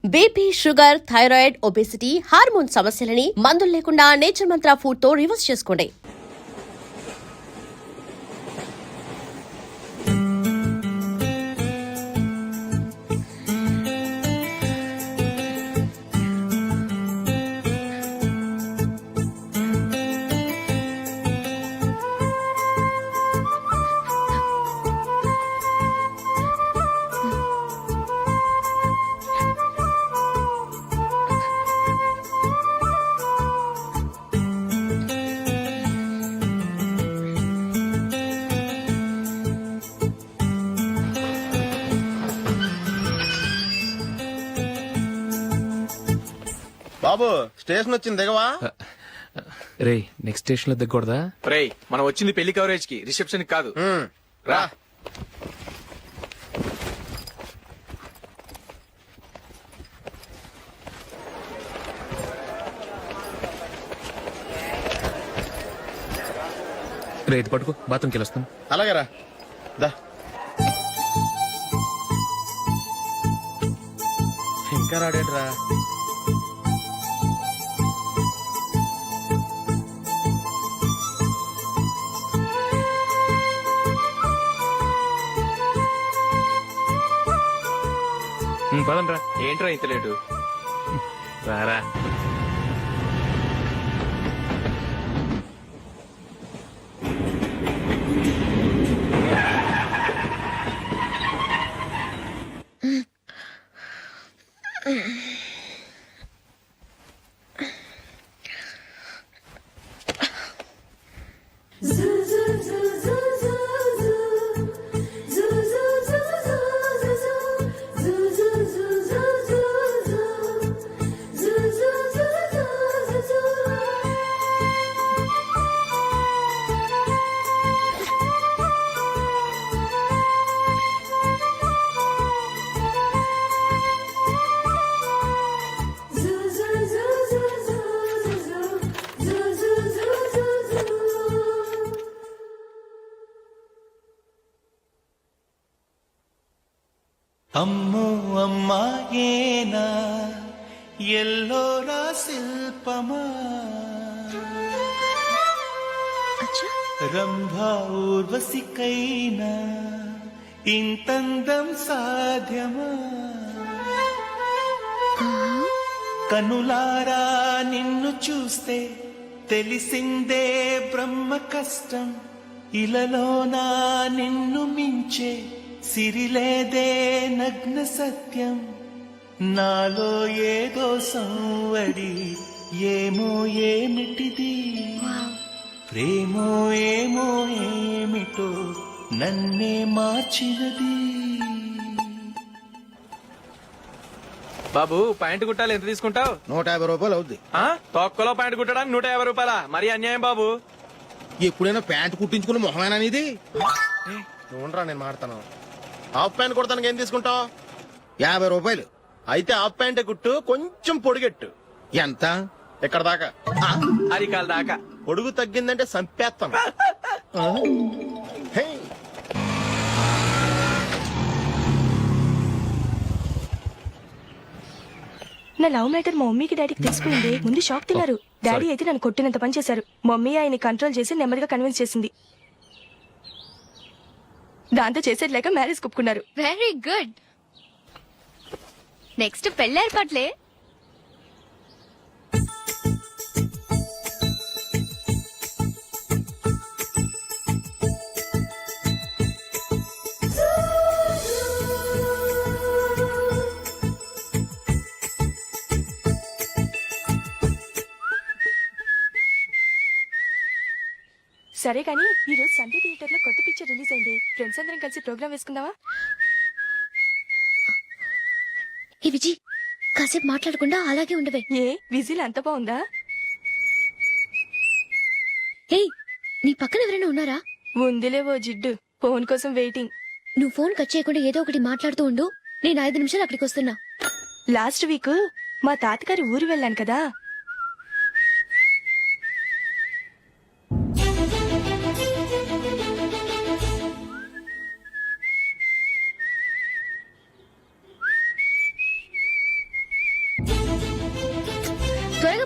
BP, sugar, thyroid, obesity, hormone సమస్యలని మందులు లేకుండా నేచర్ మంత్ర ఫుడ్ తో రివర్స్ చేసుకోండి. బాబు స్టేషన్ వచ్చింది దిగవా? రే నెక్స్ట్ స్టేషన్ లో దిగకూడదా? రే మనం వచ్చింది పెళ్లి కవరేజ్ కి, రిసెప్షన్ కాదు. రా రే ఇది పట్టుకో, బాత్రూమ్కి వెళ్ళొస్తాను. అలాగే రా. దా. ఇంకా రాడేట్రా? పదండ్రా. ఏంట్రా ఇంత లేటు? రారా. అమ్మో అమ్మాయేనా ఎల్లోరా శిల్పమా, రంభా ఊర్వశికైనా ఇంతందం సాధ్యమా, కనులారా నిన్ను చూస్తే తెలిసిందే బ్రహ్మ కష్టం, ఇలలోనా నిన్ను మించే సిరిలేదే నగ్న సత్యం, నాలో ఏదో సంవడి ఏమో ఏమిటిది, ప్రేమో ఏమో ఏమిటో నన్నే మార్చినది. బాబు ప్యాంటు కుట్టాలి, ఎంత తీసుకుంటావు? 150 రూపాయలు అవుద్ది. తొక్కలో ప్యాంటు కుట్టడానికి 150 రూపాయల? మరి అన్యాయం బాబు. ఎప్పుడైనా ప్యాంట్ కుట్టించుకుని మొహమేనా ఇది? నువ్వురా, నేను మాడతాను. హాఫ్ ప్యాంట్ కుడతానికి ఏం తీసుకుంటావు? 50 రూపాయలు. అయితే హాఫ్ ప్యాంటే కుట్టు, కొంచెం పొడిగెట్టు. ఎంత? ఇక్కడ దాకా, అరికాల దాకా. పొడుగు తగ్గిందంటే సంపేస్తాను. హే. నా లవ్ మ్యాటర్ మా మమ్మీకి డాడీకి తెలిసిపోయింది. ముందు షాక్ తిన్నారు. డాడీ అయితే నన్ను కొట్టినంత పని చేశారు. మమ్మీ ఆయన్ని కంట్రోల్ చేసి నెమ్మదిగా కన్విన్స్ చేసింది. దాంతో చేసేది లేక మ్యారేజ్ ఒప్పుకున్నారు. Very good. నెక్స్ట్ పెళ్లి ఏర్పాట్లే. సరే కానీ ఈ రోజు సండే థియేటర్ లో కొత్త పిక్చర్ రిలీజ్ అయింది. ఫ్రెండ్స్ అందరం కలిసి ప్రోగ్రామ్ వేసుకుందామా? ఈ విజయ్ కాసేపు మాట్లాడకుండా అలాగే ఉండవే. ఏ విజిల్ అంత బాగుందా? హే, నీ పక్కన ఎవరైనా ఉన్నారా? ఉందిలే ఓ జిడ్డు, ఫోన్ కోసం వెయిటింగ్. నువ్వు ఫోన్ కట్ చేయకుండా ఏదో ఒకటి మాట్లాడుతూ ఉండు. నేను 5 నిమిషాలు అక్కడికి వస్తున్నా. లాస్ట్ వీక్ మా తాతగారి ఊరు వెళ్ళాను కదా,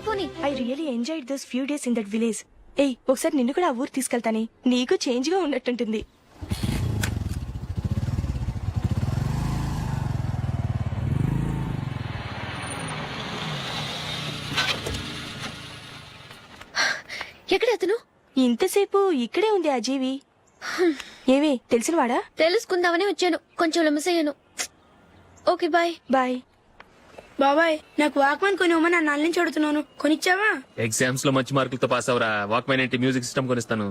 పోనీ I really enjoyed this few days in that village. ఏయ్ ఒకసారి నిన్ను కూడా ఆ ఊరు తీసుకెళ్తానే, నీకు చేంజ్ గా ఉన్నట్టుంటుంది. ఎక్కడ అతను? ఇంతసేపు ఇక్కడే ఉంది ఆ జీవి. ఏవే తెలిసినవాడా? తెలుసుకుందామని వచ్చాను, కొంచెం లెమసయ్యాను. Okay bye. బాయ్. బాబాయ్ నాకు వాక్మన్ కొని ఇవ్వమని నా నాన్న నుంచి అడుగుతున్నాను, కొనిచ్చావా? ఎగ్జామ్స్ లో మంచి మార్కులతో పాస్ అవరా, వాక్మెన్ ఏంటి మ్యూజిక్ సిస్టమ్ కొనిస్తాను.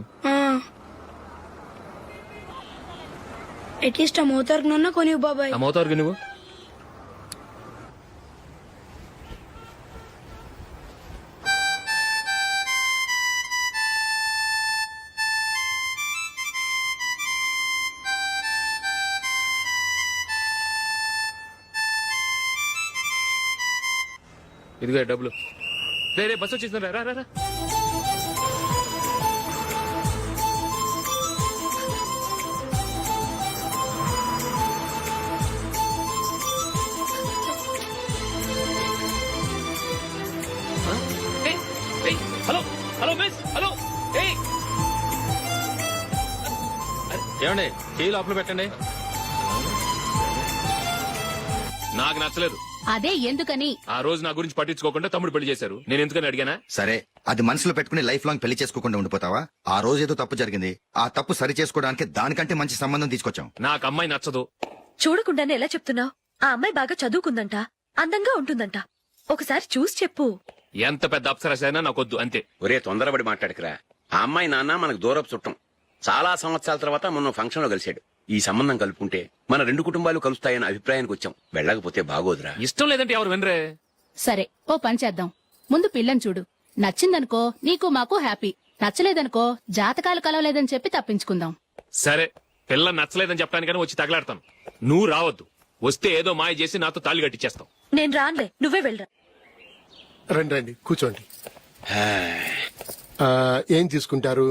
అట్లీస్ట్ ఆ మోతార్కు నన్న కొనివ్వు బాబాయ్. ఆ మోతారు నువ్వు ఇదిగో డబ్బులు. రే బస్ వచ్చేసింది, రా రా రా. Hello hello miss, hello. ఏమండి టీ లోపల పెట్టండి. నాకు నచ్చలేదు. అదే ఎందుకని? ఆ రోజు నా గురించి పట్టించుకోకుండా తమ్ముడు పెళ్లి చేశారు. నేను ఎందుకని అడిగానా? సరే, అది మనసులో పెట్టుకుని లైఫ్ లాంగ్ పెళ్లి చేసుకోకుండా ఉండిపోతావా? ఆ రోజు ఏదో తప్పు జరిగింది, ఆ తప్పు సరి చేసుకోవడానికి దానికంటే మంచి సంబంధం తీసుకొచ్చాం. నాకు అమ్మాయి నచ్చదు. చూడకుండానే ఎలా చెప్తున్నావు? ఆ అమ్మాయి బాగా చదువుకుందంట, అందంగా ఉంటుందంట. ఒకసారి చూసి చెప్పు. ఎంత పెద్ద అప్సరసైనా నాకొద్దు, అంతే. ఒరే తొందరపడి మాట్లాడకురా. ఆ అమ్మాయి నాన్న మనకు దూరపు చుట్టం. చాలా సంవత్సరాల తర్వాత మొన్న ఫంక్షన్ లో కలిశాడు. ఈ సంబంధం కలుపుకుంటే మన రెండు కుటుంబాలు కలుస్తాయన్న అభిప్రాయానికి వచ్చాం. వెళ్ళకపోతే బాగోదురా. ఇష్టం లేదంటే ఎవరు వినరే. సరే ఓ పని చేద్దాం, ముందు పిల్లని చూడు. నచ్చిందనుకో నీకు మాకు హ్యాపీ, నచ్చలేదనుకో జాతకాలు కలవలేదని చెప్పి తప్పించుకుందాం. సరే, పిల్ల నచ్చలేదని చెప్పడానికని వచ్చి తగలాడతాను. నువ్వు రావద్దు. వస్తే ఏదో మాయ చేసి నాతో తాళి కట్టించేస్తావు. నేను రానులే, నువ్వే వెళ్ళరా. రండి రండి కూర్చోండి. ఏం తీసుకుంటారు?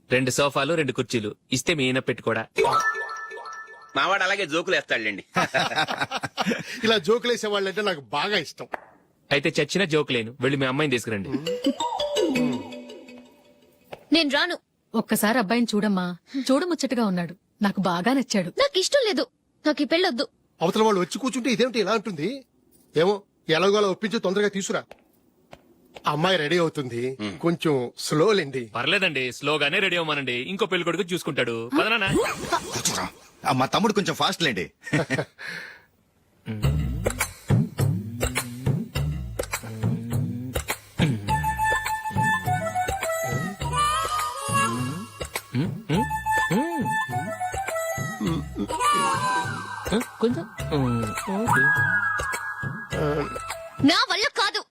2 సోఫాలు 2 కుర్చీలు ఇస్తే మీ ఈయన పెట్టుకోడా. మావాడు అలాగే జోకులు వేస్తాడులేండి. ఇలా జోకులేసే వాళ్ళంటే నాకు బాగా ఇష్టం. అయితే చచ్చిన జోక్ లేను, వెళ్ళి మీ అమ్మాయిని తీసుకురండి. నేను రాను. ఒక్కసారి అబ్బాయిని చూడమ్మా, చూడముచ్చటగా ఉన్నాడు, నాకు బాగా నచ్చాడు. నాకు ఇష్టం లేదు, నాకు ఈ పెళ్ళొద్దు. అవతల వాళ్ళు వచ్చి కూర్చుంటే ఇదేమిటి ఇలా ఉంటుంది? ఏమో ఎలాగోలా ఒప్పించి తొందరగా తీసుకురా. అమ్మాయి రెడీ అవుతుంది, కొంచెం స్లో లేండి. పర్లేదండి, స్లోగానే రెడీ అవ్వమనండి. ఇంకో పెళ్లి కొడుకు చూసుకుంటాడు. పదనా. కూర్చోరా. మా తమ్ముడు కొంచెం ఫాస్ట్ లేండి. కొంచెం నా వల్ల కాదు.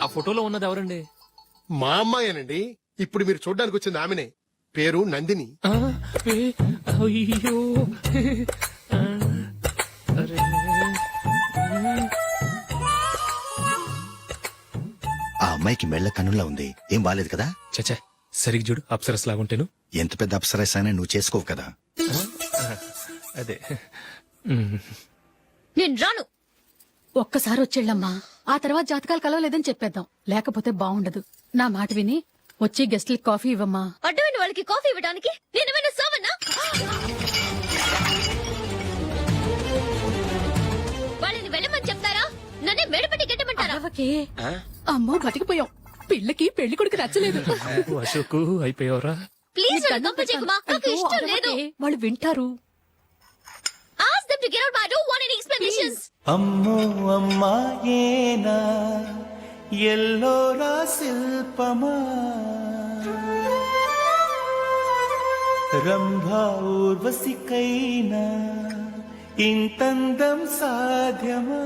ఆ ఫోటోలో ఉన్నది ఎవరండి? మా అమ్మాయేనండి. ఇప్పుడు మీరు చూడడానికి వచ్చింది ఆమెనే. పేరు నందిని. అయ్యో ఆ అమ్మాయికి మెళ్ళ కన్నులా ఉంది, ఏం బాలేదు కదా? చచ్చా, సరిగ్గా చూడు, అప్సరస్ లాగుంటేను. ఎంత పెద్ద అప్సరస్ అయినా నువ్వు చేసుకోవు కదా. అదే. నేను రాను. ఒక్కసారి వచ్చేళ్ళమ్మా, ఆ తర్వాత జాతకాలు కలవలేదని చెప్పేద్దాం, లేకపోతే బాగుండదు. నా మాట విని వచ్చి గెస్ట్లకి కాఫీ ఇవ్వమ్మా. అడ్డమైన వాళ్ళకి కాఫీ ఇవ్వడానికి నేనేమైనా సావన్నా? వాళ్ళని వెళ్ళమని చెప్తారా, నన్నే మెడపట్టి గెట్టమంటారా? అరవకే. అమ్మో బతికిపోయాం, పిల్లకి పెళ్లి కొడుకు నచ్చలేదు. అశోకు అయిపోయావరా. ప్లీజ్ నన్ను పంపించేకుమా, నాకు ఇష్టం లేదు. అరవకే, వాళ్ళు వింటారు. Ask them to get out, but I don't want any explanations. అమ్మో అమ్మాయేనా ఎల్లోరా శిల్పమా రంభా ఊర్వశికైనా ఇంతందం సాధ్యమా?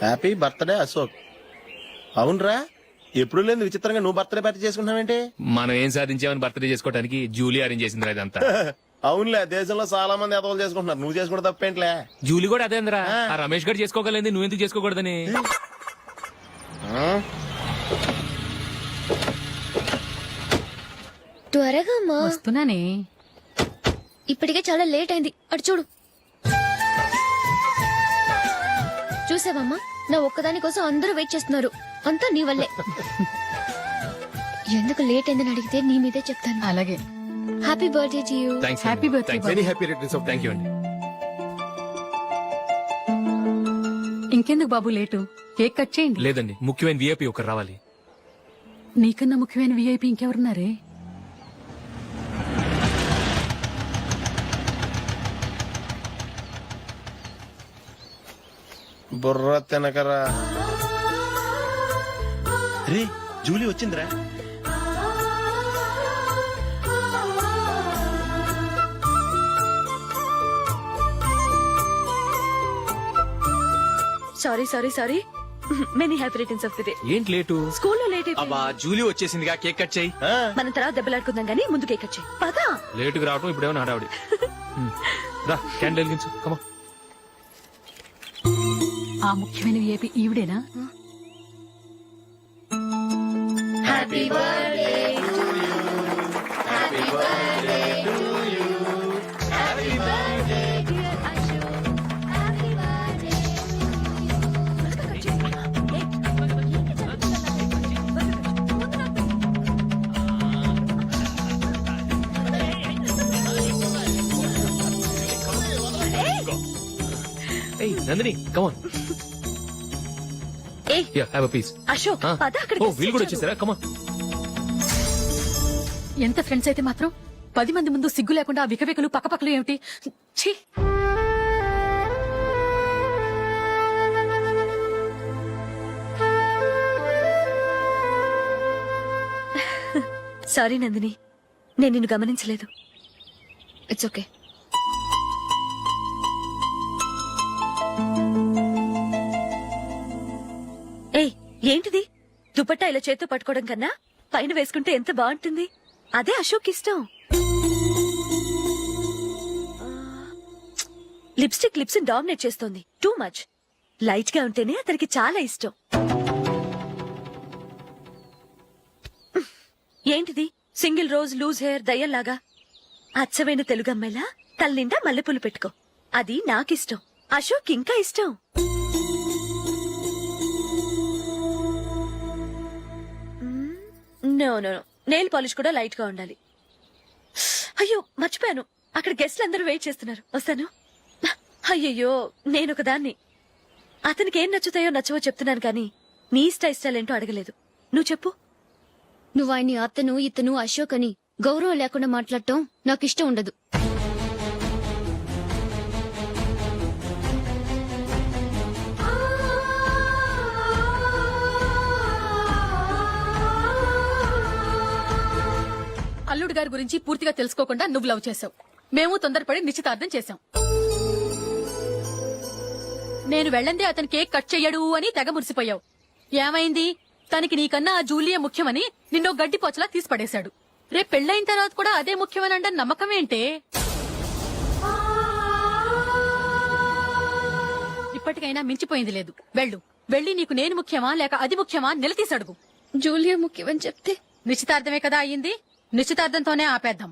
Happy birthday Ashok. అవునరా, ఎప్పుడు లేదు విచిత్రంగా నువ్వు బర్త్డే పార్టీ చేసుకుంటున్నావేంటి? మనం ఏం సాధించామని బర్త్డే చేసుకోవడానికి జూలీ అరేంజ్ చేసిందిరా ఇదంతా. అవునులే దేశంలో చాలా మంది ఎదవలు చేసుకుంటున్నారు, నువ్వు చేసుకుంటే తప్పేంట్లే. జూలీ కూడా అదేంద్రా ఆ రమేష్ గారు చేసుకోగలింది నువ్వెందుకు చేసుకోకూడదని. త్వరగా అమ్మా, వస్తున్నానే. ఇప్పటికే చాలా లేట్ అయింది. అటు చూడు. చూసావమ్మా, నా ఒక్కదాని కోసం అందరూ వెయిట్ చేస్తున్నారు. అంతా నీ వల్లే. ఎందుకు లేట్ అయిందని అడిగితే నీ మీదే చెప్తాను. అలాగే. Happy birthday to you. Thanks happy birthday. Many happy returns of thank you అండి. ఇంకెందుకు బాబు లేటు, కేక్ కట్ చేయండి. లేదండి, ముఖ్యమైన విఐపి ఒకరు రావాలి. నీకన్నా ముఖ్యమైన విఐపి ఇంకెవరున్నారే? బుర్ర తినకరా. రే జూలీ వచ్చిందిరా. Sorry sorry sorry. Many happy returns of the day. ఏంటి లేటు? స్కూల్లో లేట్ అయిపోయింది. అబ్బా జూలీ వచ్చేసిందిగా, కేక్ కట్ చేయి. మనం తర్వాత దెబ్బలాడుకుందాం గానీ ముందు కేక్ వచ్చాయి. పదా. లేటుగా రావటం ఇప్పుడేమో హడావిడి. రా క్యాండిల్ వెలిగించు, కమా. ఆ ముఖ్యమైన విఐపి ఈవిడేనా? ఏయ్ నందిని కమాన్. ఏయ్ yeah have a piece. Ashok, పద అక్కడికి. ఓ వీళ్ళు కూడా వచ్చేసారా? కమాన్. ఎంత ఫ్రెండ్స్ అయితే మాత్రం 10 మంది ముందు సిగ్గు లేకుండా ఆ వికవికలు పక్కపక్కలు ఏమిటి? ఛీ! సారీ నందిని, నేను నిన్ను గమనించలేదు. It's okay. ఏయ్ ఏంటిది? దుపట్టా ఇలా చేత్తో పట్టుకోవడం కన్నా పైన వేసుకుంటే ఎంత బాగుంటుంది. అదే అశోక్ ఇష్టం. లిప్స్టిక్ లిప్స్ డామినేట్ చేస్తోంది. Too much. లైట్ గా ఉంటేనే అతనికి చాలా ఇష్టం. ఏంటిది? సింగిల్ రోజ్ లూజ్ హెయిర్ దయ్యంలాగా. అచ్చమైన తెలుగు అమ్మాయిలా తల్లిండా మల్లెపూలు పెట్టుకో. అది నాకిష్టం. అశోక్ ఇంకా ఇష్టం. No no no, nail polish కూడా లైట్ గా ఉండాలి. అయ్యో మర్చిపోయాను, అక్కడ గెస్ట్లు అందరూ వెయిట్ చేస్తున్నారు. వస్తాను. అయ్యయ్యో నేనొక దాన్ని. అతనికి ఏం నచ్చుతాయో నచ్చవో చెప్తున్నాను కానీ నీ ఇష్టాలేంటో అడగలేదు. నువ్వు చెప్పు. నువ్వు ఆయన్ని అతను ఇతను అశోక్ అని గౌరవం లేకుండా మాట్లాడటం నాకు ఇష్టం ఉండదు. అల్లుడు గారి గురించి పూర్తిగా తెలుసుకోకుండా నువ్వు లవ్ చేసావు. మేము తొందరపడి నిశ్చితార్థం చేశాం. నేను వెళ్ళందే అతను కేక్ కట్ చెయ్యడు అని తెగ మురిసిపోయావు. ఏమైంది? తనకి నీకన్నా ఆ జూలియే ముఖ్యమని నిన్నో గడ్డి పోచలా తీసి పడేశాడు. రేపు పెళ్ళైన తర్వాత కూడా అదే ముఖ్యమని అంటే నమ్మకం ఏంటే? ఇప్పటికైనా మించిపోయింది లేదు. వెళ్ళు. వెళ్ళి నీకు నేను ముఖ్యమా లేక అది ముఖ్యమా నిలదీసి అడుగు. జూలియా ముఖ్యమని చెప్తే నిశ్చితార్థమే కదా అయ్యింది. నిశ్చితార్థంతోనే ఆపేద్దాం.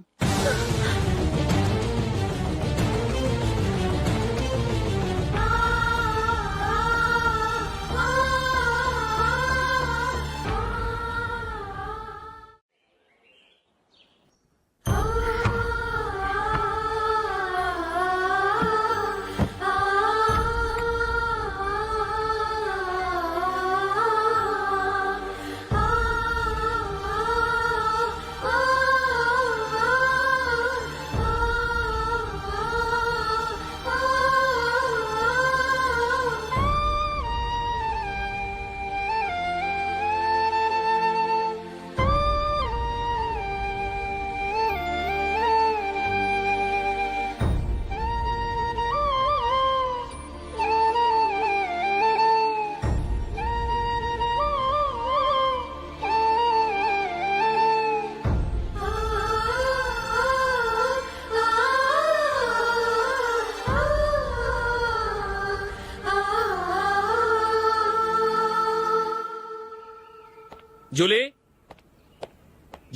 జూలీ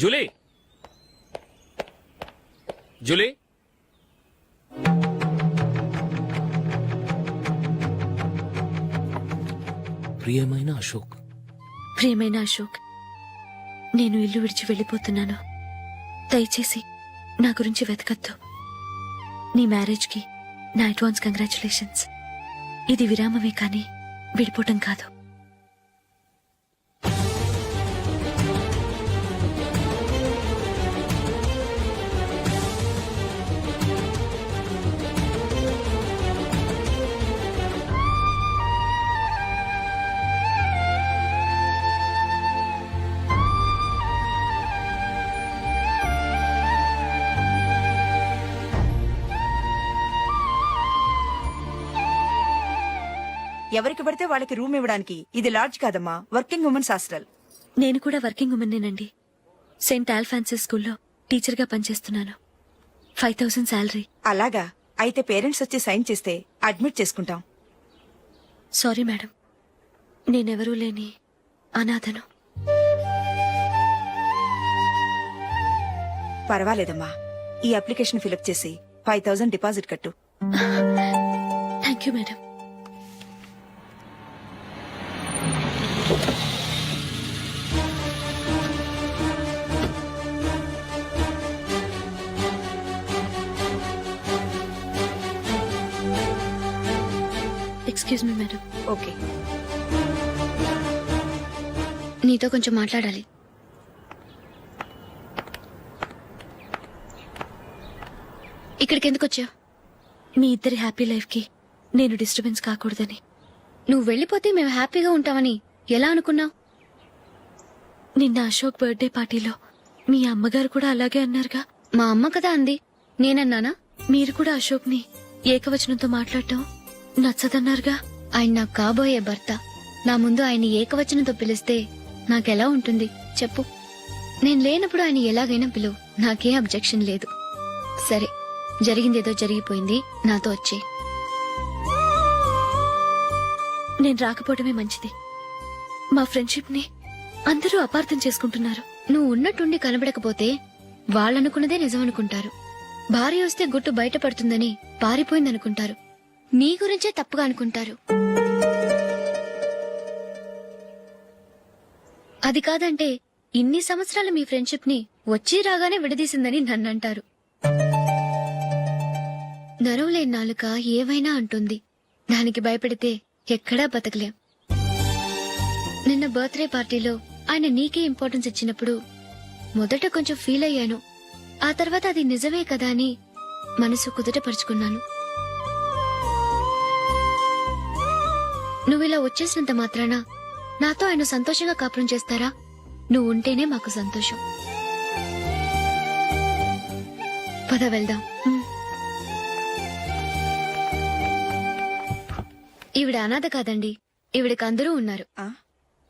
జూలీ జూలీ ప్రియమైన అశోక్, ప్రియమైన అశోక్, నేను ఇల్లు విడిచి వెళ్ళిపోతున్నాను. దయచేసి నా గురించి వెతకద్దు. నీ మ్యారేజ్కి నా అడ్వాన్స్ కంగ్రాచులేషన్స్. ఇది విరామమే కానీ విడిపోవటం కాదు. ఎవరికి పడితే వాళ్ళకి రూమ్ ఇవ్వడానికి ఇది లాడ్జ్ కాదమ్మా, వర్కింగ్ ఉమెన్స్ హాస్టల్. నేను కూడా వర్కింగ్ ఉమెన్నేనండి. సెయింట్ ఆల్ఫాన్సెస్ స్కూల్లో టీచర్గా పనిచేస్తున్నాను. 5000 శాలరీ. అలాగా? అయితే పేరెంట్స్ వచ్చి సైన్ చేస్తే అడ్మిట్ చేసుకుంటాం. సారీ మేడం, నేనెవరూ లేని అనాథను. పర్వాలేదమ్మా, ఈ అప్లికేషన్ ఫిలప్ చేసి 5000 డిపాజిట్ కట్టు. Thank you madam. Excuse me madam. Okay. నీతో కొంచెం మాట్లాడాలి. ఇక్కడికి ఎందుకు వచ్చావు? మీ ఇద్దరి హ్యాపీ లైఫ్కి నేను డిస్టర్బెన్స్ కాకూడదని. నువ్వు వెళ్ళిపోతే మేము హ్యాపీగా ఉంటామని ఎలా అనుకున్నావు? నిన్న అశోక్ బర్త్డే పార్టీలో మీ అమ్మగారు కూడా అలాగే అన్నారుగా. మా అమ్మ కదా అంది, నేనన్నానా? మీరు కూడా అశోక్ని ఏకవచనంతో మాట్లాడటం నచ్చదన్నారుగా. ఆయన నాకు కాబోయే భర్త. నా ముందు ఆయన ఏకవచనంతో పిలిస్తే నాకెలా ఉంటుంది చెప్పు? నేను లేనప్పుడు ఆయన ఎలాగైనా పిలువు, నాకే అబ్జెక్షన్ లేదు. సరే, జరిగిందేదో జరిగిపోయింది, నాతో వచ్చే. నేను రాకపోవడమే మంచిది. మా ఫ్రెండ్షిప్ ని అందరూ అపార్థం చేసుకుంటున్నారు. నువ్వు ఉన్నట్టుండి కనబడకపోతే వాళ్ళనుకున్నదే నిజమనుకుంటారు. భార్య వస్తే గుట్టు బయటపడుతుందని పారిపోయిందనుకుంటారు. నీ గురించే తప్పుగా అనుకుంటారు. అది కాదంటే ఇన్ని సంవత్సరాలు మీ ఫ్రెండ్షిప్ ని వచ్చి రాగానే విడదీసిందని నన్నంటారు. నరవలేని నాలుక ఏవైనా అంటుంది. దానికి భయపడితే ఎక్కడా బతకలేం. నిన్న బర్త్డే పార్టీలో ఆయన నీకే ఇంపార్టెన్స్ ఇచ్చినప్పుడు మొదట కొంచెం ఫీల్ అయ్యాను. ఆ తర్వాత అది నిజమే కదా అని మనసు కుదుటపరుచుకున్నాను. నువ్విలా వచ్చేసినంత మాత్రాన నాతో ఆయన సంతోషంగా కాపురం చేస్తారా? నువ్వు ఉంటేనే మాకు సంతోషం. పద వెళ్దాం. ఈవిడ అనాథ కాదండి, ఈవిడకి అందరూ ఉన్నారు.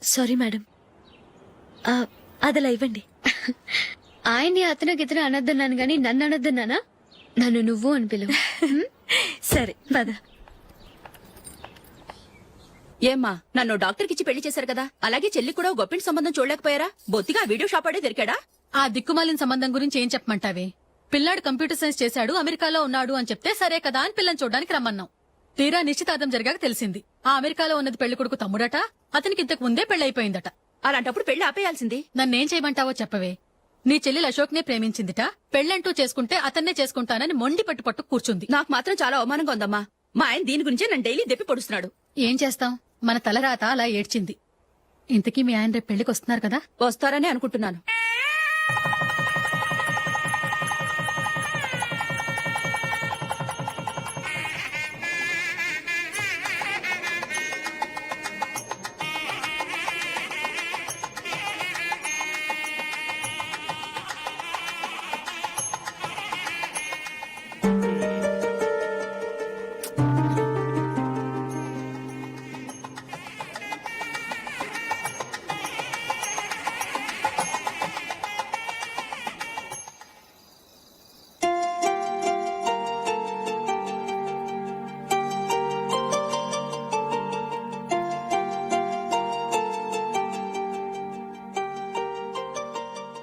సారీ మేడం, అదలా ఇవ్వండి. ఆయన్ని అతను గితను అనొద్దన్నాను గాని నన్ను అనొద్దన్నానా? నన్ను నువ్వు అని పిలువు. సరే పద. ఏమ్మా, నన్ను డాక్టర్కి ఇచ్చి పెళ్లి చేశారు కదా, అలాగే చెల్లి కూడా గొప్పింటి సంబంధం చూడలేకపోయారా? బొత్తిగా వీడియో షాప్ ఆడే దొరికాడా? ఆ దిక్కుమాలిన సంబంధం గురించి ఏం చెప్పమంటావే? పిల్లాడు కంప్యూటర్ సైన్స్ చేశాడు, అమెరికాలో ఉన్నాడు అని చెప్తే సరే కదా అని పిల్లని చూడడానికి రమ్మన్నాం. తీరా నిశ్చితార్థం జరిగాక తెలిసింది ఆ అమెరికాలో ఉన్నది పెళ్లి కొడుకు తమ్ముడట, అతనికి ఇంతకు ముందే పెళ్లయిపోయిందట. అలాంటప్పుడు పెళ్లి ఆపేయాల్సింది. నన్నేం చేయమంటావో చెప్పవే. నీ చెల్లెలు అశోక్ నే ప్రేమించిందిట, పెళ్లంటూ చేసుకుంటే అతన్నే చేసుకుంటానని మొండి పట్టు కూర్చుంది. నాకు మాత్రం చాలా అవమానంగా ఉందమ్మా. మా ఆయన దీని గురించే నన్ను డైలీ దెప్పి పొడుస్తున్నాడు. ఏం చేస్తాం, మన తలరాత అలా ఏడ్చింది. ఇంతకీ మీ ఆయన రేపు పెళ్లికి వస్తున్నారు కదా? వస్తారని అనుకుంటున్నాను.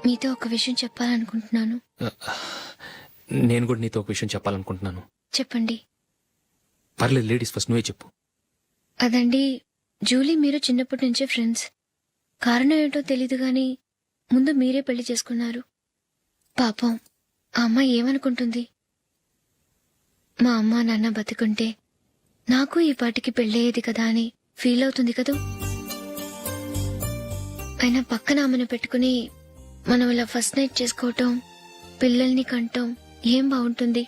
మీతో ఒక విషయం చెప్పాలనుకుంటున్నాను. నేను కూడా నీతో ఒక విషయం చెప్పాలనుకుంటున్నాను. చెప్పండి. పర్లేదు, లేడీస్ ఫస్ట్, నువ్వే చెప్పు. అదండి, జూలీ మీరు చిన్నప్పటి నుంచే ఫ్రెండ్స్. కారణం ఏంటో తెలీదు గాని ముందు మీరే పెళ్లి చేసుకున్నారు. పాపం ఆ అమ్మాయి ఏమనుకుంటుంది? మా అమ్మ నాన్న బతుకుంటే నాకు ఈ పాటికి పెళ్ళయ్యేది కదా అని ఫీల్ అవుతుంది కదూ. అయినా పక్కన ఆమెను పెట్టుకుని మనం ఇలా ఫస్ట్ నైట్ చేసుకోవటం, పిల్లల్ని కంటం ఏం బాగుంటుంది?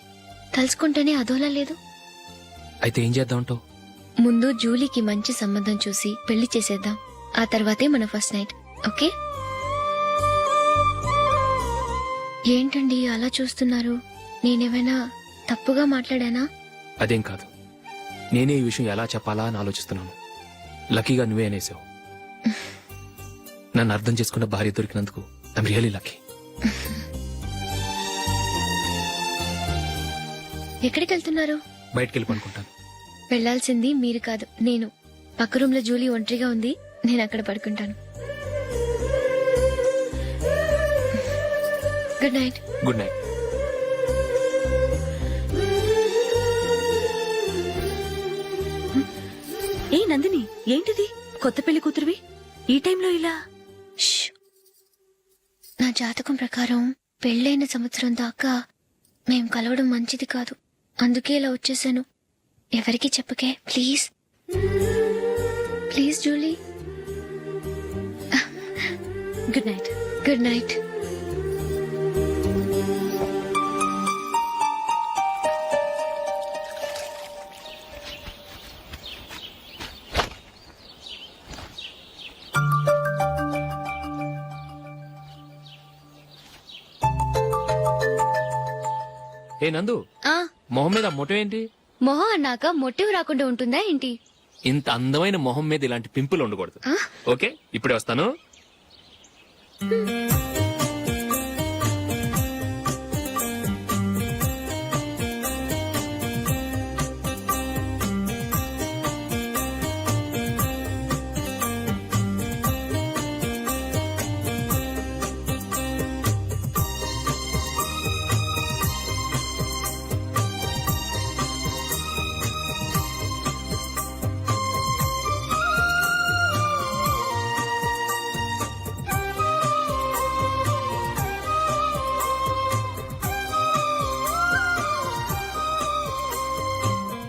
తలుచుకుంటేనే అదోలా లేదు. అయితే ఏం చేద్దాం అంటావు? ముందు జూలీకి మంచి సంబంధం చూసి పెళ్లి చేసేద్దాం. ఆ తర్వాతే మన ఫస్ట్ నైట్. ఓకే? ఏంటండి అలా చూస్తున్నారు? నేనేమైనా తప్పుగా మాట్లాడానా? అదేం కాదు, నేనే ఈ విషయం ఎలా చెప్పాలా అని ఆలోచిస్తున్నాను. లక్కీగా నువ్వే అనేసావు. నన్ను అర్థం చేసుకున్న భార్య దొరికినందుకు ఐమ్ రియలీ లక్కీ. ఎక్కడికి వెళ్తున్నారు? బయటికి వెళ్ళి పడుకుంటాను. వెళ్లాల్సింది మీరు కాదు, నేను. పక్క రూమ్ లో జూలీ ఒంటరిగా ఉంది, నేను అక్కడ పడుకుంటాను. Good night. Good night. ఏ నందిని, ఏంటిది? కొత్త పెళ్లి కూతురువి ఈ టైంలో ఇలా? ష్. నా జాతకం ప్రకారం పెళ్ళైన సంవత్సరం దాకా మేం కలవడం మంచిది కాదు. అందుకే ఇలా వచ్చేసాను. ఎవరికి చెప్పకే please. Please Julie. Good night. Good night. ఏ నందు, మొహం మీద మొట్టం ఏంటి? మొహం అన్నాక మొటివ్ రాకుండా ఉంటుందా ఏంటి? ఇంత అందమైన మొహం మీద ఇలాంటి పింపుల్ ఉండకూడదు. ఓకే, ఇప్పుడే వస్తాను.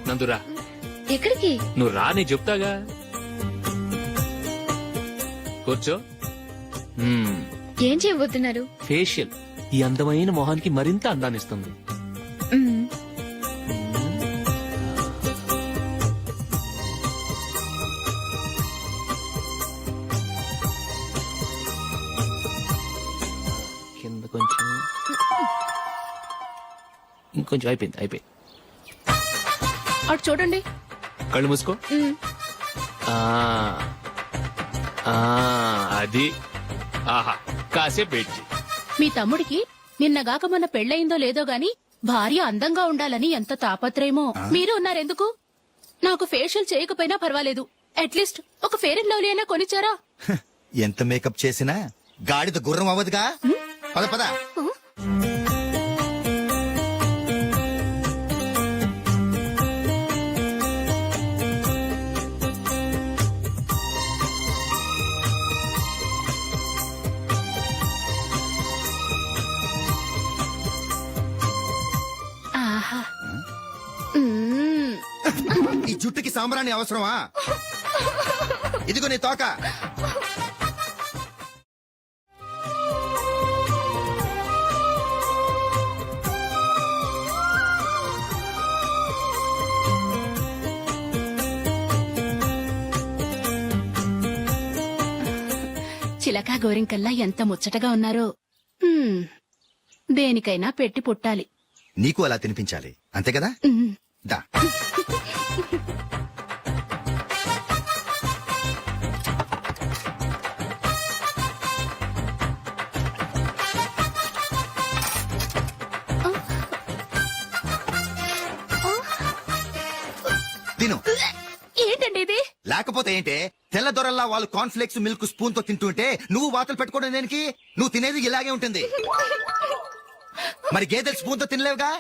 నందురా. ఎక్కడికి? నువ్వు రా, నేను చెప్తాగా. కూర్చో. ఏం చేయబోతున్నారు? ఫేషియల్ ఈ అందమైన మొహానికి మరింత అందాన్నిస్తుంది. మ్మ్. కింద కొంచెం, ఇంకొంచెం. అయిపోయింది. అటు చూడండి. కళ్ళు మూసుకో. ఆ, ఆ, అది. ఆహా, కాసేపు వెయిట్ చెయ్. మీ తమ్ముడికి నిన్నగాక మొన్న పెళ్ళయిందో లేదో గాని భార్య అందంగా ఉండాలని ఎంత తాపత్రయమో. మీరు ఉన్నారెందుకు? నాకు ఫేషియల్ చేయకపోయినా పర్వాలేదు, అట్లీస్ట్ ఒక ఫేర్ అండ్ లవ్లీ అయినా కొనిచ్చారా? ఎంత మేకప్ చేసినా గాడిద గుర్రం అవ్వదుగా. పద పద. ఆహా. ఈ జుట్టుకి సాంబ్రాణి అవసరమా? ఇదిగో నీ తోక. చిలకా గోరింకల్లా ఎంత ముచ్చటగా ఉన్నారో. దేనికైనా పెట్టి పుట్టాలి. నీకు అలా తినిపించాలి, అంతే కదా? దా. తిను. ఏంటండి ఇది? లేకపోతే ఏంటే, తెల్లదొరల్లా వాళ్ళు కాన్ఫ్లెక్స్ మిల్క్ స్పూన్ తో తింటుంటే నువ్వు వాతలు పెట్టుకోవడం దేనికి? నువ్వు తినేది ఇలాగే ఉంటుంది. మరి గేదెలు స్పూన్ తో తినలేవుగా.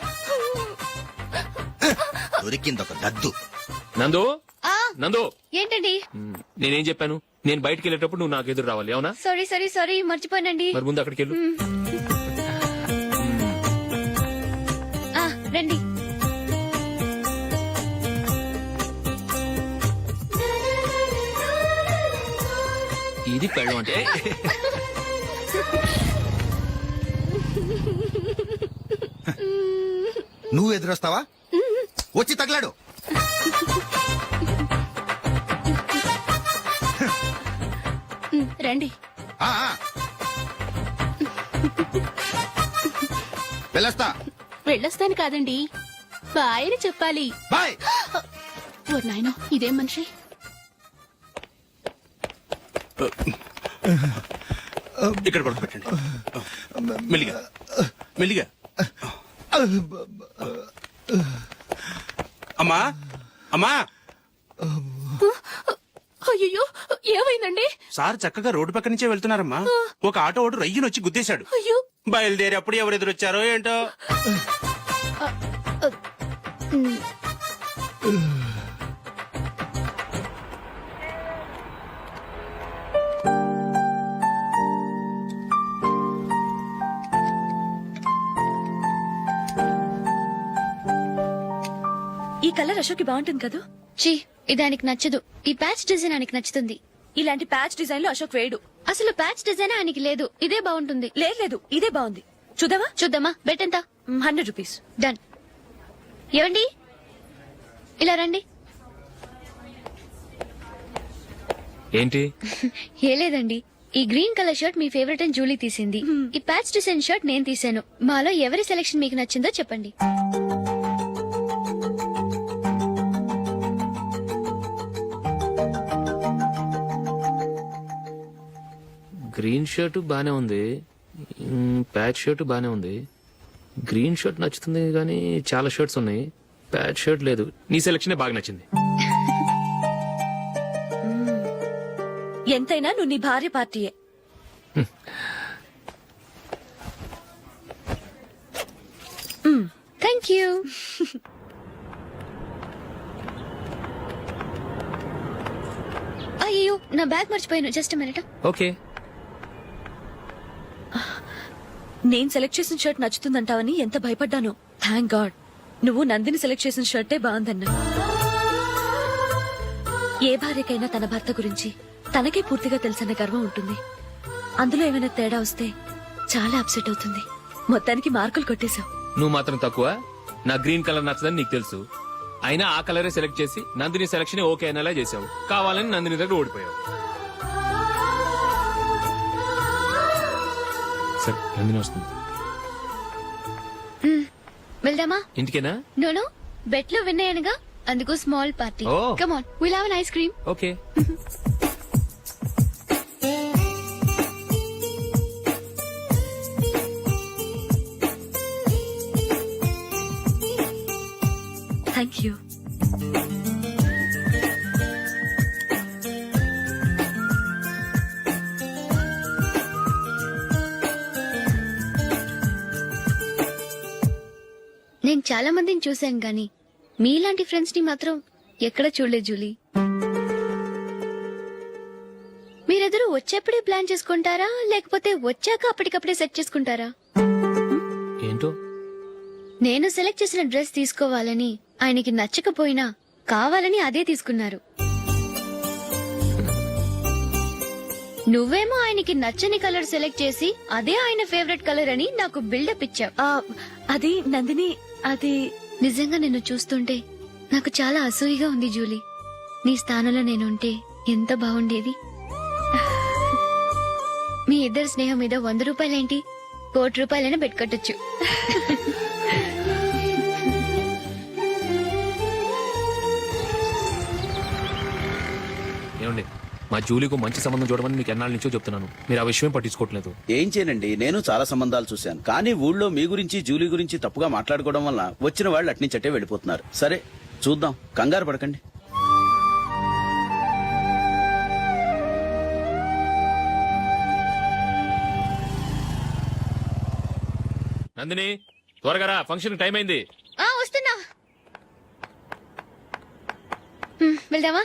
దొరికింది ఒక దద్దు. నందు నందు ఏంటండి? నేనేం చెప్పాను? నేను బయటికి వెళ్ళేటప్పుడు నువ్వు నాకు ఎదురు రావాలి, అవునా? సారీ మర్చిపోయానండి. మరి ముందు అక్కడికి వెళ్ళు. రండి. ఇది పెళ్ళం అంటే. నువ్వు ఎదురొస్తావా? వచ్చి తగలాడు. రండి. ఆ, ఆ. వెళ్ళొస్తా. వెళ్ళొస్తాను కాదండి, బాయ్ అని చెప్పాలి. బాయ్. ఓ నాయనో, ఇదేం మనిషి? ఇక్కడ పడుకోబెట్టండి. మెల్లిగా మెల్లిగా. అమ్మా అమ్మా. అయ్యో, ఏమైందండి? సార్ చక్కగా రోడ్డు పక్క నుంచే వెళ్తున్నారమ్మా. ఒక ఆటో ఓడు రయ్యను వచ్చి గుద్దేశాడు. అయ్యో. బయలుదేరి అప్పుడు ఎవరు ఎదురొచ్చారో ఏంటో. ఈ కలర్ అశోక్ బాగుంటుంది కదా. చీ, ఇది ఆయనకి నచ్చదు. ఈ ప్యాచ్ డిజైన్ ఆయనకి నచ్చుతుంది. ఇలాంటి ప్యాచ్ డిజైన్ లో అశోక్ వేయడు. అసలు ప్యాచ్ డిజైన్ ఆయనకి లేదు. ఇదే బాగుంటుంది. లేదు, ఇదే బాగుంది. చూద్దామా? చూద్దామా. బెట్ ఎంత? 100 రూపీస్. డన్. ఏవండి, ఇలా రండి. ఏంటి? ఏ లేదండి, ఈ గ్రీన్ కలర్ షర్ట్ మీ ఫేవరెట్ అని జూలీ తీసింది. ఈ ప్యాచ్ డిజైన్ షర్ట్ నేను తీసాను. మాలో ఎవరి సెలెక్షన్ మీకు నచ్చిందో చెప్పండి. గ్రీన్ షర్ట్ బానే ఉంది, ప్యాచ్ షర్ట్ బానే ఉంది. గ్రీన్ షర్ట్ నచ్చుతుంది కానీ చాలా షర్ట్స్ ఉన్నాయి, ప్యాచ్ షర్ట్ లేదు. నీ సెలెక్షన్ బాగా నచ్చింది. ఎంతైనా నువ్వు నీ భార్య పార్టీయే. Thank you. అయ్యో, నా బ్యాగ్ మర్చిపోయాను. Just minute. ఓకే. నేను సెలెక్ట్ చేసిన షర్ట్ నచ్చుతుందంటావని ఎంత భయపడ్డాను. థ్యాంక్ గాడ్ నువ్వు నందిని సెలెక్ట్ చేసిన షర్టే బాగుందన్నా. ఏ భార్యకైనా తన భర్త గురించి తనకే పూర్తిగా తెలుసన్న గర్వం ఉంటుంది. అందులో ఏమైనా తేడా వస్తే చాలా అప్సెట్ అవుతుంది. మొత్తానికి మార్కులు కొట్టేశావు. నువ్వు మాత్రం తక్కువ. నా గ్రీన్ కలర్ నచ్చదని నీకు తెలుసు, అయినా ఆ కలరే సెలెక్ట్ చేసి నందిని సెలెక్షన్ ఓకే అనేలా చేసావు. కావాలని నందిని దగ్గర ఓడిపోయావు. సరే, నందిని వస్తుంది. వెళ్దామా? ఇంటికేనా? నోను, బెట్ లో విన్నాయనగా, అందుకు small party. Oh. Come on, will have an ice cream. Okay. Thank you. నేను చాలా మందిని చూశాను గాని మీలాంటి ఫ్రెండ్స్ ని మాత్రం ఎక్కడ చూడలేదు జూలీ. మీరెదరూ వచ్చేప్పుడే ప్లాన్ చేసుకుంటారా, లేకపోతే వచ్చాక అప్పటికప్పుడే సెట్ చేసుకుంటారా? ఏంటో? నేను సెలెక్ట్ చేసిన డ్రెస్ తీసుకోవాలని ఆయనకి నచ్చకపోయినా కావాలని అదే తీసుకున్నారు. నువ్వేమో ఆయనకి నచ్చని కలర్ సెలెక్ట్ చేసి అదే ఆయన ఫేవరెట్ కలర్ అని నాకు బిల్డప్ ఇచ్చావు. అది నందిని, అది నిజంగా నిన్ను చూస్తుంటే నాకు చాలా అసూయగా ఉంది జూలీ. నీ స్థానంలో నేనుంటే ఎంత బాగుండేది. మీ ఇద్దరు స్నేహం మీద 100 రూపాయలేంటి, 1 కోటి రూపాయలైనా పెట్టుకట్టొచ్చు. ఏమండి, మా జూలీకు మంచి సంబంధం చూడమని మీకు ఎన్నాళ్ళ నుంచో చెప్తున్నాను, మీరు ఆ విషయం పట్టించుకోవట్లేదు. ఏం చేయనండి, నేను చాలా సంబంధాలు చూశాను. కానీ ఊళ్ళో మీ గురించి జూలీ గురించి తప్పుగా మాట్లాడుకోవడం వల్ల వచ్చిన వాళ్ళు అట్నుంచటే వెళ్ళిపోతున్నారు. సరే చూద్దాం, కంగారు పడకండి. నందిని త్వరగా రా, ఫంక్షన్ టైం అయింది. వస్తున్నా. వెళ్దామా?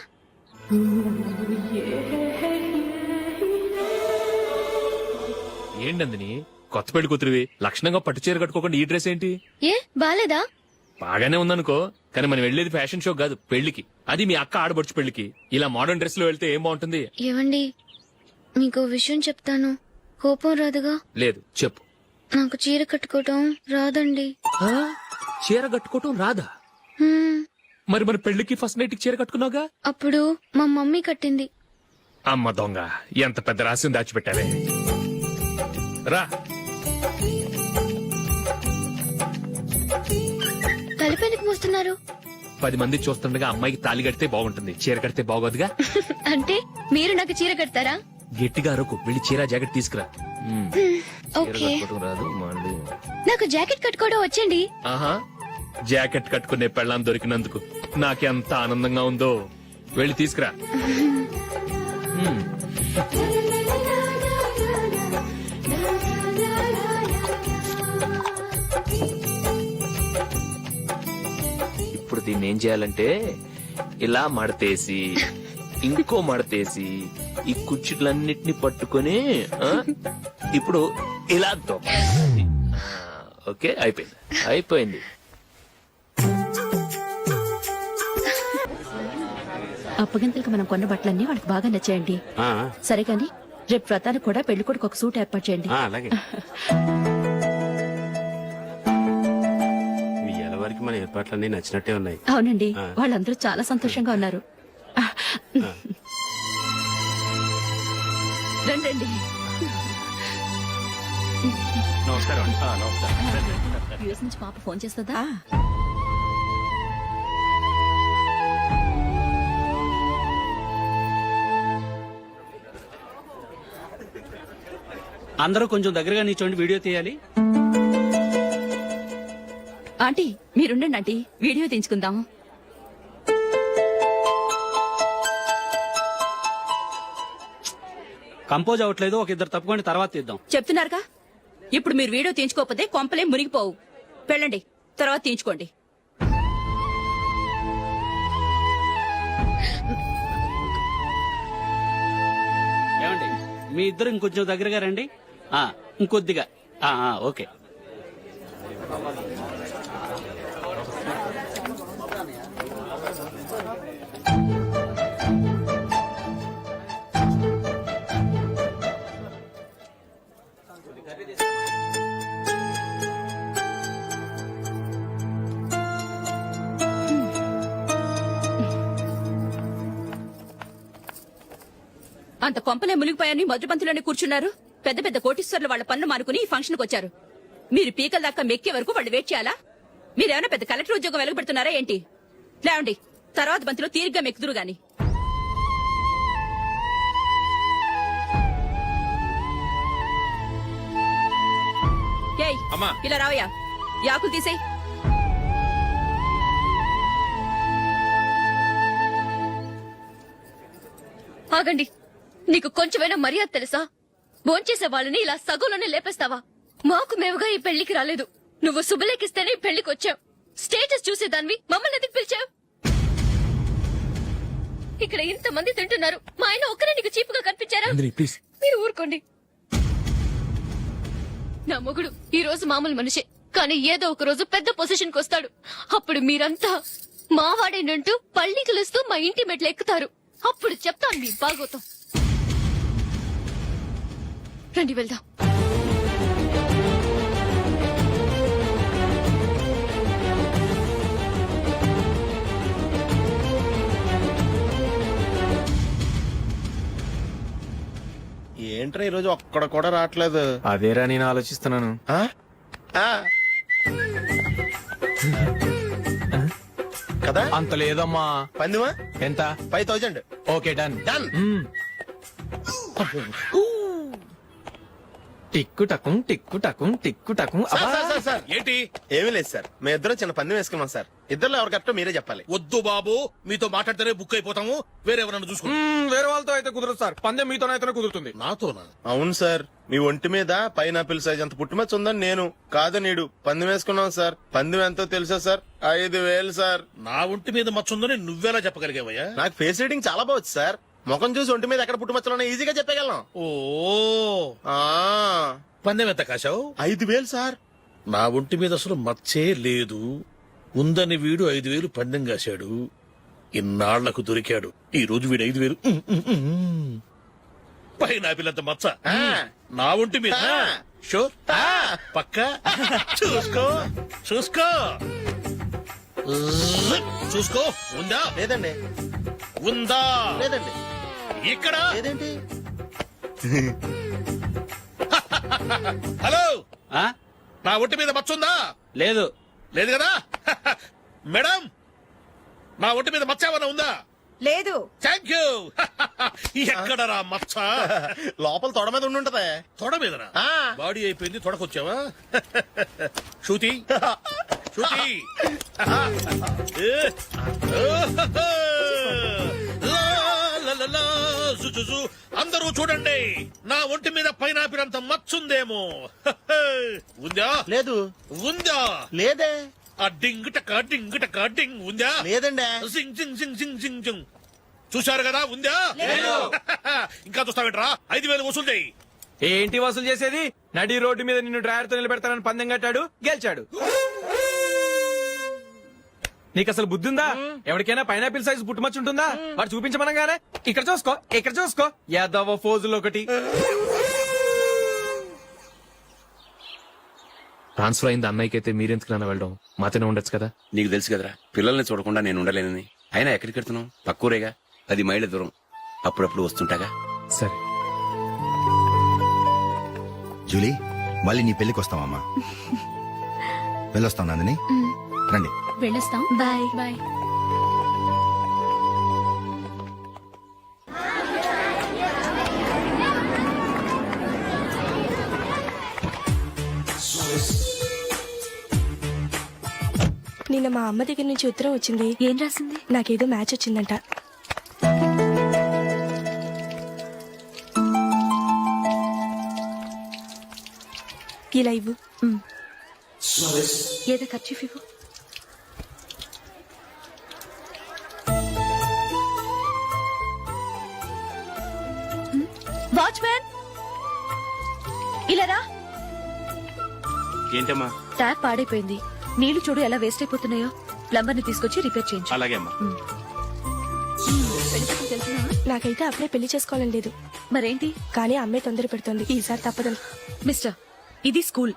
ఏంటి నందిని, కొత్త పెళ్లి కూతురివి లక్షణంగా పట్టు చీర కట్టుకోకుండా ఈ డ్రెస్ ఏంటి? ఏ బాలేదా? బాగానే ఉందనుకో, కానీ మనం వెళ్ళేది ఫ్యాషన్ షో కాదు, పెళ్లికి. అది మీ అక్క ఆడబడుచు పెళ్లికి. ఇలా మోడర్న్ డ్రెస్ లో వెళ్తే ఏం బాగుంటుంది? ఏవండి, మీకు విషయం చెప్తాను, కోపం రాదుగా? లేదు, చెప్పు. నాకు చీర కట్టుకోవటం రాదండి. చీర కట్టుకోవటం రాదా? హ్మ్, మరి మన పెళ్లికి ఫస్ట్ నైట్ చీర కట్టుకున్నావుగా? అప్పుడు మా మమ్మీ కట్టింది. అమ్మ దొంగ, ఎంత పెద్ద రహస్యం దాచిపెట్టావే. రా. తలపెందుకు మోస్తున్నారు? 10 మంది చూస్తుండగా అమ్మాయికి తాళి కడితే బాగుంటుంది, చీర కడితే బాగోదుగా. అంటే మీరు నాకు చీర కడతారా? గట్టిగా అరకు, వెళ్ళి చీర జాకెట్ తీసుకురా. చీర ఓకే. కట్టుకోవటం రాదు మళ్ళీ. నాకు జాకెట్ కట్టుకోవడం వచ్చండి. ఆహా, జాకెట్ కట్టుకునే పెళ్ళాం దొరికినందుకు నాకెంత ఆనందంగా ఉందో. వెళ్ళి తీసుకురా. ఇప్పుడు దీన్ని ఏం చేయాలంటే ఇలా మడతేసి ఇంకో మడతేసి ఈ కుర్చీలన్నిటిని పట్టుకొని ఇప్పుడు ఇలా దొక్కాలి. ఓకే, అయిపోయింది. అప్పగింతలకు మనం కొన్న బట్టలన్నీ వాళ్ళకి బాగా నచ్చాయండి. సరే కానీ రేపు వ్రతానికి కూడా పెళ్లి కొడుకు ఒక సూట్ ఏర్పాటు చేయండి. అలాగే. మీ వరకు మన ఏర్పాట్లన్నీ నచ్చినట్టే ఉన్నాయి. అవునండి, వాళ్ళందరూ చాలా సంతోషంగా ఉన్నారు. రండి. నమస్కారం. యూఎస్ నుంచి పాప ఫోన్ చేస్తుందా? అందరూ కొంచెం దగ్గరగా నిల్చోండి, వీడియో తీయాలి. ఆంటీ మీరుండండి ఆంటీ, వీడియో తీయించుకుందాం. కంపోజ్ అవ్వట్లేదు, ఒక ఇద్దరు తప్పుకోండి, తర్వాత తీద్దాం. చెప్తున్నారుగా, ఇప్పుడు మీరు వీడియో తీయించుకోకపోతే కొంపలే మునిగిపోవు. వెళ్ళండి, తర్వాత తీయించుకోండి. ఏమండి, మీ ఇద్దరు ఇంకొంచెం దగ్గరగా రండి. ఇంకొద్దిగా. ఓకే. అంత కొంపలే మునిగిపోయాని మొదటి పంతులోనే కూర్చున్నారు. పెద్ద పెద్ద కోటీశ్వర్లు వాళ్ళ పన్ను మానుకుని ఈ ఫంక్షన్ కు వచ్చారు. మీరు పీకల దాకా మెక్కే వరకు వాళ్ళు వెయిట్ చేయాలా? మీరేమైనా పెద్ద కలెక్టర్ ఉద్యోగం వెలగబెడుతున్నారా ఏంటి? లేవండి, తర్వాత బంతిలో తీరిగ్గా మెక్కుదురు గాని. ఏయ్, ఇలా రావయ్యా, యాకులు తీసేయ్. ఆగండి, నీకు కొంచెమైనా మర్యాద తెలుసా? భోంచేసే వాళ్ళని ఇలా సగంలోనే లేపేస్తావా? మాకు మేముగా ఈ పెళ్లికి రాలేదు, నువ్వు శుభలేఖిస్తేనే ఈ పెళ్లికి వచ్చావు. స్టేటస్ చూసేదాన్ని మమ్మల్ని ఎందుకు పిలిచావు? ఇక్కడ ఇంతమంది తింటున్నారు, మా ఆయన ఒక్కరే నీకు చీపుగా కనిపించారా? మీరు ఊరుకోండి. నా మొగుడు ఈ రోజు మామూలు మనిషే, కానీ ఏదో ఒక రోజు పెద్ద పొజిషన్ కు వస్తాడు. అప్పుడు మీరంతా మావాడేనంటూ పళ్ళికలుస్తూ మా ఇంటి మెట్లు ఎక్కుతారు. అప్పుడు చెప్తాను మీ బాగోతాం. రండి వెళ్దాం. ఏంట్రా ఈరోజు ఒక్కడ కూడా రావట్లేదు? అదేరా నేను ఆలోచిస్తున్నాను. కదా అంత లేదమ్మా. పందిమా ఎంత? 5000. Okay, done. డన్. టిక్కు టకుం టిక్కు టకుం టిక్కు టకుం సార్ ఏంటి ఏమీ లేదు సార్ మేము ఇద్దరం చిన్న పందెం వేసుకున్నాం సార్ ఇద్దరు ఎవరు కరెక్టో మీరే చెప్పాలి. వద్దు బాబు, మీతో మాట్లాడితేనే బుక్ అయిపోతాము. వేరెవరన్నా చూసుకో. వేరే వాళ్ళతో అయితే కుదరదు సార్, పందెం మీతోనైతేనే కుదురుతుంది. నాతోనా? అవును సార్, మీ ఒంటి మీద పైనాపిల్ సైజ్ అంత పుట్టుమచ్చ ఉందని నేను కాదు నీడు పందెం వేసుకున్నాం సార్. పందెం ఎంతో తెలుసా సార్? 5,000 సార్. నా ఒంటి మీద మచ్చ ఉందని నువ్వెలా చెప్పగలిగావయ్యా? నాకు ఫేస్ రీడింగ్ చాలా బాగుంది సార్. ముఖం చూసి ఒంటి మీద ఎక్కడ పుట్టుమచ్చలో ఈజీగా చెప్పగలను. ఓ, ఆ, పందెం ఎంత కాశావు? 5,000 సార్. నా ఒంటి మీద అసలు మచ్చే లేదు. ఉందని వీడు 5,000 పందెం కాశాడు. ఇన్నాళ్లకు దొరికాడు. ఈ రోజు వీడు 5,000 పైన పిల్లంత మచ్చ నా ఒంటి మీద. షూర్, పక్క చూసుకో చూసుకో చూసుకో. ఉందా? లేదండి. ఉందా? లేదండి. ఇక్కడ లేదేంటి? హలో, నా ఒంటి మీద మచ్చ ఉందా? లేదు. లేదు కదా? మేడం, నా ఒంటి మీద మచ్చ ఏమైనా ఉందా? లేదు. Thank you. ఎక్కడరా మచ్చ? లోపల తొడ మీద ఉండుంటదే. తొడ మీదనా? ఆ. బాడీ అయిపోయింది, తొడకొచ్చావా? శృతి శృతి. అందరూ చూడండి, నా ఒంటి మీద పైనాపిల్ అంత మచ్చుందేమో. ఉందా? లేదు. ఉందా? లేదే. ఆ డింగ్ టక డింగ్ టక డింగ్ ఉందా? లేదండి. సింగ్ సింగ్ సింగ్ సింగ్ సింగ్ సింగ్. చూశారు కదా? ఉందా? ఇంకా చూస్తావేంట్రా? 5,000 వసూలు చేయి. ఏంటి వసూలు చేసేది? నడి రోడ్డు మీద నిన్ను డ్రైవర్ తో నిలబెడతానని పందెం కట్టాడు, గెలిచాడు. నీకు అసలు బుద్ధి ఉందా? ఎవరికైనా పైనాపిల్ సైజ్ పుట్టుమచ్చు ఉంటుందా? వాడు చూపించమనగానే ఇక్కడ చూసుకో, ఇక్కడ చూసుకో, యాదవ ఫోజులు ఒకటి. ట్రాన్స్ఫర్ అయింది అన్నయ్యకి అయితే మీరెందుకు నాన్న వెళ్ళడం? మాతోనే ఉండొచ్చు కదా. నీకు తెలుసు కదరా, పిల్లల్ని చూడకుండా నేను ఉండలేనని. అయినా ఎక్కడికి వెళ్తున్నావు? పక్కూరేగా, 10 మైళ్ళ దూరం. అప్పుడప్పుడు వస్తుంటాగా. సరే. జూలీ, మళ్ళీ నీ పెళ్లికి వస్తామమ్మా. వెళ్ళొస్తాం నందిని, రండి. వెళ్ళొస్తాం. Bye bye. నిన్న మా అమ్మ దగ్గర నుంచి ఉత్తరం వచ్చింది. ఏం రాసింది? నాకేదో మ్యాచ్ వచ్చిందంట. ఇలా ఇవ్వు. ఏదో ఖర్చు ఇవ్వు. వాచ్మ్యాన్, ఇలా రా. ఏంటమ్మా? ట్యాప్ పాడైపోయింది. నీళ్లు చూడు ఎలా వేస్ట్ అయిపోతున్నాయో. ప్లంబర్ ని తీసుకొచ్చి రిపేర్ చేయించు. అలాగే అమ్మా. నాకైతే అప్పుడే పెళ్లి చేసుకోవాలని లేదు. మరేంటి? కానీ అమ్మే తొందర పెడుతోంది. ఈసారి తప్పదని. మిస్టర్, ఇది స్కూల్.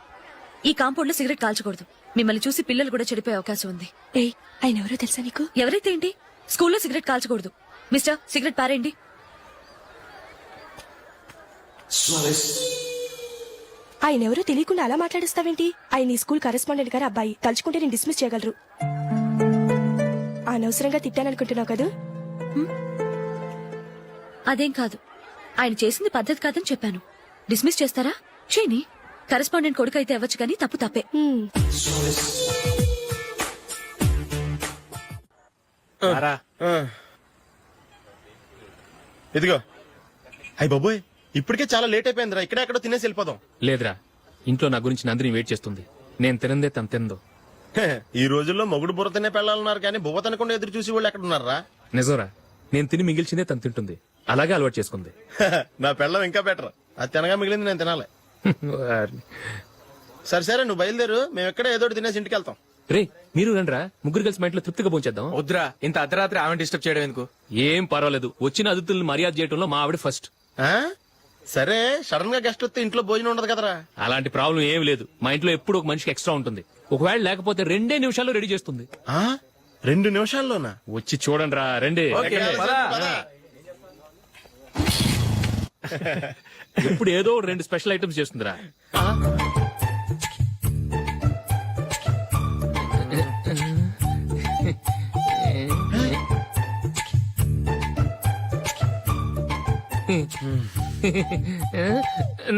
ఈ కాంపౌండ్ లో సిగరెట్ కాల్చకూడదు. మిమ్మల్ని చూసి పిల్లలు కూడా చెడిపోయే అవకాశం ఉంది. ఏయ్, ఆయన ఎవరో తెలుసా నీకు? ఎవరైతే ఏంటి? స్కూల్లో సిగరెట్ కాల్చకూడదు. మిస్టర్, సిగరెట్ పారేయండి. ఆయన ఎవరో తెలియకుండా అలా మాట్లాడిస్తావేంటి? ఆయన ఈ స్కూల్ కరెస్పాండెంట్ గారు అబ్బాయి. తలుచుకుంటే నేను డిస్మిస్ చేయగలరు. అనవసరంగా తిట్టాననుకుంటున్నావు కదా? అదేం కాదు. ఆయన చేసింది పద్ధతి కాదని చెప్పాను. డిస్మిస్ చేస్తారా? చేయని. కరెస్పాండెంట్ కొడుకు అయితే అవ్వచ్చు కానీ తప్పు తప్పే. ఇదిగో. అయ్య బాబోయ్, ఇప్పటికే చాలా లేట్ అయిపోయిందిరా. ఇక్కడే ఎక్కడో తినేసి వెళ్ళిపోదాం. లేదురా, ఇంట్లో నా గురించి నందిని వెయిట్ చేస్తుంది. నేను తినందే తను తిందో. ఈ రోజుల్లో మొగుడు బుర్ర తినే పెళ్ళాలన్నారు కానీ బువ్వ తినకుండా ఎదురు చూసి వాళ్ళు ఎక్కడ ఉన్నారా? నిజంరా, నేను తిని మిగిల్చిందే తను తింటుంది. అలాగే అలవాటు చేసుకుంది. నా పెళ్ళం ఇంకా బెటర్. అది తినగా మిగిలింది నేను తినాలి. సరే సరే, నువ్వు బయలుదేరు. మేము ఎక్కడ ఏదో తినేసి ఇంటికి వెళ్తాం. రే, మీరు రండిరా, ముగ్గురు కలిసి మా ఇంట్లో తృప్తిగా పోంచేద్దాం. వద్దురా, ఇంత అర్ధరాత్రి ఆమె డిస్టర్బ్ చేయడం ఎందుకు? ఏం పర్వాలేదు, వచ్చిన అతిథులను మర్యాద చేయడంలో మా ఆవిడ ఫస్ట్. ఆ? సరే, సడన్ గా గెస్ట్ వస్తే ఇంట్లో భోజనం ఉండదు కదరా. అలాంటి ప్రాబ్లం ఏం లేదు. మా ఇంట్లో ఎప్పుడు ఒక మనిషికి ఎక్స్ట్రా ఉంటుంది. ఒకవేళ లేకపోతే 2 నిమిషాల్లో రెడీ చేస్తుంది. 2 నిమిషాల్లోనా? వచ్చి చూడండి రా, రండి. ఇప్పుడు ఏదో 2 స్పెషల్ ఐటమ్స్ చేస్తుందిరా.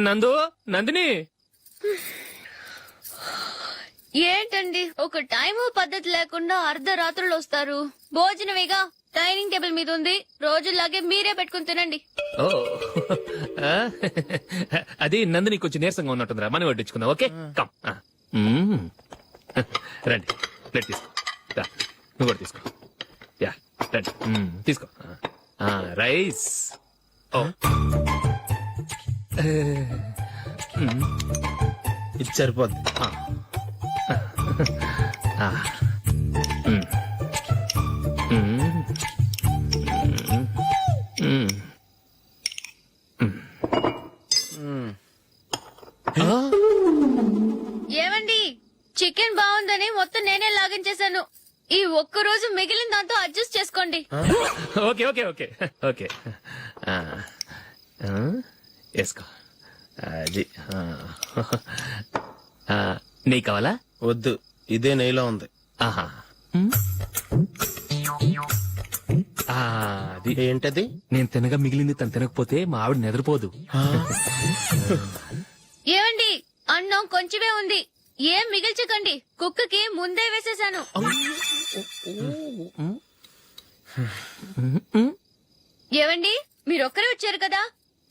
నందు నందిని ఏంటండి ఒక టైము పద్ధతి లేకుండా అర్ధరాత్రులు వస్తారు. భోజనమేగా డైనింగ్ టేబుల్ మీద ఉంది. రోజుల్లాగే మీరే పెట్టుకుని తినండి. ఓ ఆ, అది నందిని కొంచెం నీరసంగా ఉన్నట్టుందిరా, మనం వడ్డించుకుందాం. Okay come. రండి ప్లేట్ తీసుకో. రా, నువ్వు కూడా తీసుకో. యా రండి. తీసుకో. రైస్. ఓ ఇది సరిపోద్ది. ఏమండి చికెన్ బాగుందని మొత్తం నేనే లాగించేశాను. ఈ ఒక్క రోజు మిగిలిన దాంతో అడ్జస్ట్ చేసుకోండి. ఓకే ఓకే ఓకే ఓకే వేసుకో. అది నెయ్యి కావాలా? వద్దు, ఇదే నెయ్యిలో ఉంది. ఆహా. అది ఏంటది? నేను తినగా మిగిలింది తను తినకపోతే మా ఆవిడ నిద్రపోదు. ఏమండి అన్నం కొంచెమే ఉంది, ఏం మిగిల్చకండి. కుక్కకి ముందే వేసేశాను. ఏవండి మీరొక్కరే వచ్చారు కదా,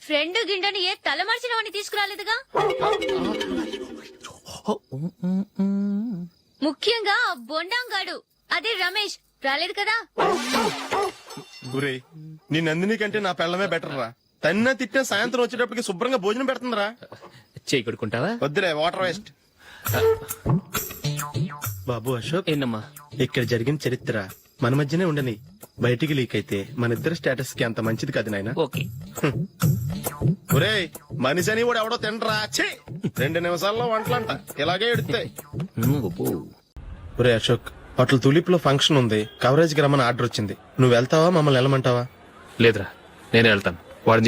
ఫ్రెండ్ గిండని ఏ తలమార్చిన వాడిని తీసుకురాలేదుగా. ముఖ్యంగా బొండాంగాడు అదే రమేష్ రాలేదు కదా. గురే, నీ నందిని కంటే నా పెళ్ళమే బెటర్ రా. తన్న తిట్టిన సాయంత్రం వచ్చేటప్పటికి శుభ్రంగా భోజనం పెడుతుందిరా. చేయి కొడుకుంటావా? వద్దులే, వాటర్ వేస్ట్. బాబు అశోక్, ఏంటమ్మా? ఇక్కడ జరిగిన చరిత్ర మన మధ్యనే ఉండని, బయటికి లీక్ అయితే మన ఇద్దరు స్టేటస్ కి అంత మంచిది కాదు నాయన. ఓకే. ఒరే, మనిషి అని కూడా ఎవడో తినరా. 2 నిమిషాల్లో వంటలంట ఇలాగే ఎడుతాయి. ఒరే అశోక్, హోటల్ తులిప్ లో ఫంక్షన్ ఉంది, కవరేజ్ కి రమ్మని ఆర్డర్ వచ్చింది. నువ్వు వెళ్తావా, మమ్మల్ని వెళ్ళమంటావా? లేదురా, నేనే వెళ్తాను.